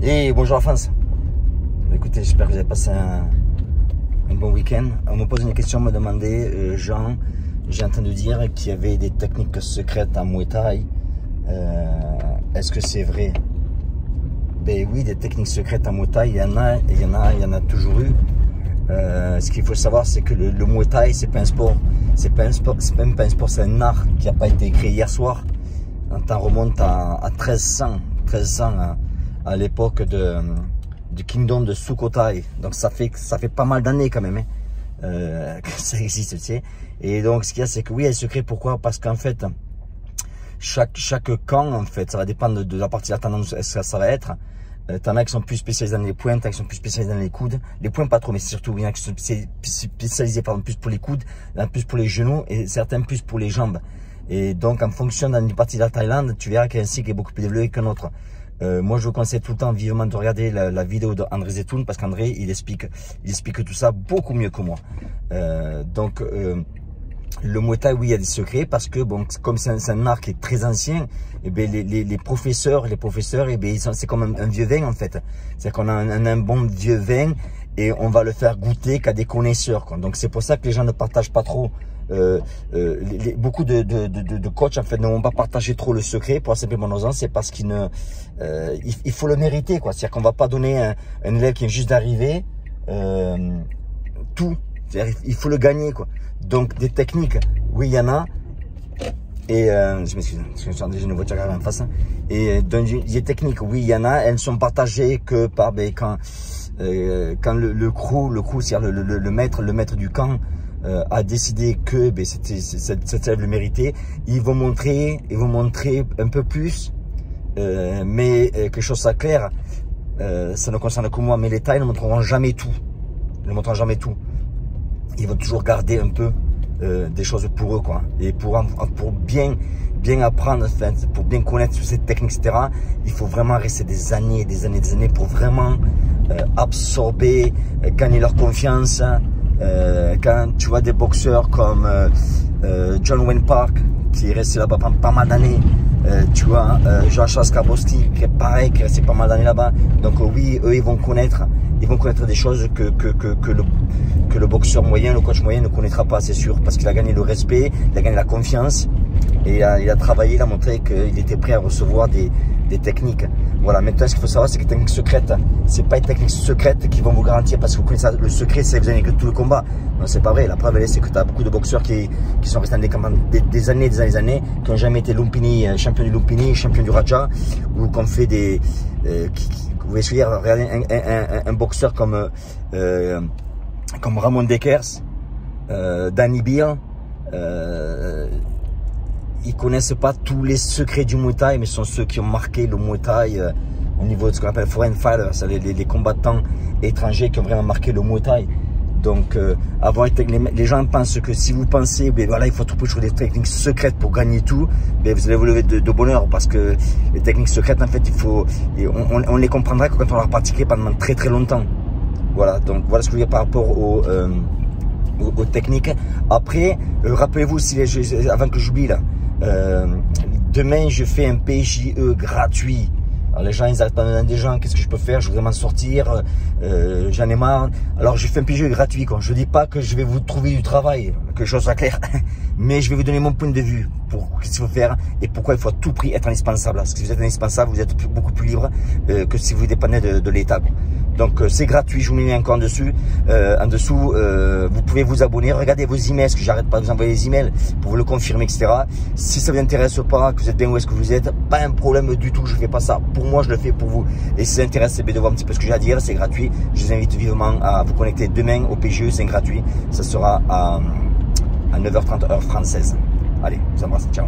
Et bonjour la France. Écoutez, j'espère que vous avez passé un bon week-end. On me pose une question, on me demandait, Jean, j'ai entendu dire qu'il y avait des techniques secrètes en Muay Thai. Est-ce que c'est vrai? Ben oui, des techniques secrètes en Muay Thai, il y en a toujours eu. Ce qu'il faut savoir, c'est que le Muay Thai, c'est pas un sport. C'est même pas un sport, c'est un art qui n'a pas été créé hier soir. On remonte à 1300 à l'époque du kingdom de Sukhothai. Donc ça fait pas mal d'années quand même que ça existe, tu sais. Et donc ce qu'il y a, c'est que oui, elle est secrète. Pourquoi? Parce qu'en fait, chaque camp, en fait, ça va dépendre de la partie de la tendance, ça va être. T'en as qui sont plus spécialisés dans les pointes, t'en as qui sont plus spécialisés dans les coudes. Les points pas trop, mais surtout il y en a qui sont spécialisés plus pour les coudes, plus pour les genoux et certains plus pour les jambes. Et donc en fonction d'une partie de la Thaïlande, tu verras qu'il y a un cycle qui est beaucoup plus développé qu'un autre. Moi je vous conseille tout le temps vivement de regarder la vidéo d'André Zetoun, parce qu'André il explique tout ça beaucoup mieux que moi. Le Muay Thai, oui, il y a des secrets parce que bon, comme c'est un art qui est très ancien, et bien les professeurs, et bien c'est comme un vieux vin en fait. C'est qu'on a un bon vieux vin et on va le faire goûter qu'à des connaisseurs, quoi. Donc c'est pour ça que les gens ne partagent pas trop. Beaucoup de coachs en fait ne vont pas partager trop le secret pour la simple bonne raison, c'est parce qu'il faut le mériter, quoi. C'est-à-dire qu'on va pas donner un élève qui est juste d'arriver tout. Il faut le gagner, quoi. Donc des techniques, oui, il y en a. Et je m'excuse, parce que j'ai une voiture en face. Et des techniques, oui, il y en a. Elles ne sont partagées que par quand le crew, c'est-à-dire le maître du camp a décidé que cette élève le méritait. Ils vont montrer un peu plus, mais quelque chose soit clair, ça ne concerne que moi. Mais les Thaïs ne montreront jamais tout. Ils vont toujours garder un peu des choses pour eux, quoi. Et pour bien apprendre, enfin, pour bien connaître cette technique, etc., il faut vraiment rester des années pour vraiment absorber, gagner leur confiance. Quand tu vois des boxeurs comme John Wayne Park, qui est resté là-bas pendant pas mal d'années, tu vois, Jean-Charles Skarbowski, qui est pareil, qui est resté pas mal d'années là-bas. Donc oui, eux, ils vont connaître des choses que le boxeur moyen, le coach moyen ne connaîtra pas, c'est sûr, parce qu'il a gagné le respect, il a gagné la confiance, et il a travaillé, il a montré qu'il était prêt à recevoir des techniques. Voilà, maintenant ce qu'il faut savoir, c'est que les techniques secrètes, c'est pas les techniques secrètes qui vont vous garantir, parce que vous connaissez ça, le secret, c'est vous avez que tout le combat. Non, c'est pas vrai. La preuve, c'est que tu as beaucoup de boxeurs qui sont restés dans des combats des années, qui n'ont jamais été Lumpini, champion du Lumpini, champion du Raja, ou qu'on fait des... vous voyez ce que je veux dire, regardez un boxeur comme Ramon Dekers, Danny Beal, ils connaissent pas tous les secrets du Muay Thai, mais ce sont ceux qui ont marqué le Muay Thai au niveau de ce qu'on appelle foreign fighters, les combattants étrangers qui ont vraiment marqué le Muay Thai. Donc, les gens pensent que si vous pensez, ben voilà, il faut trouver des techniques secrètes pour gagner tout, ben vous allez vous lever de bonheur, parce que les techniques secrètes, en fait, on les comprendra quand on leur pratiquer pendant très très longtemps. Voilà, donc voilà ce que je veux dire par rapport aux techniques. Après, rappelez-vous, avant que j'oublie là, demain je fais un PJE gratuit. Alors les gens, ils n'arrêtent pas de me demander, des gens, qu'est-ce que je peux faire? Je voudrais m'en sortir, j'en ai marre. Alors je fais un PJE gratuit, quoi. Je dis pas que je vais vous trouver du travail, que les choses soient claires, mais je vais vous donner mon point de vue pour ce qu'il faut faire et pourquoi il faut à tout prix être indispensable. Parce que si vous êtes indispensable, vous êtes beaucoup plus libre que si vous dépendez de l'État. Donc c'est gratuit, je vous mets encore en dessous. Vous pouvez vous abonner, regardez vos emails, parce que j'arrête pas de vous envoyer des emails pour vous le confirmer, etc. Si ça vous intéresse pas, que vous êtes bien où est-ce que vous êtes, pas un problème du tout, je fais pas ça pour moi, je le fais pour vous. Et si ça vous intéresse, c'est bien de voir un petit peu ce que j'ai à dire, c'est gratuit. Je vous invite vivement à vous connecter demain au PGE, c'est gratuit. Ça sera à 9h30 heure française. Allez, je vous embrasse, ciao.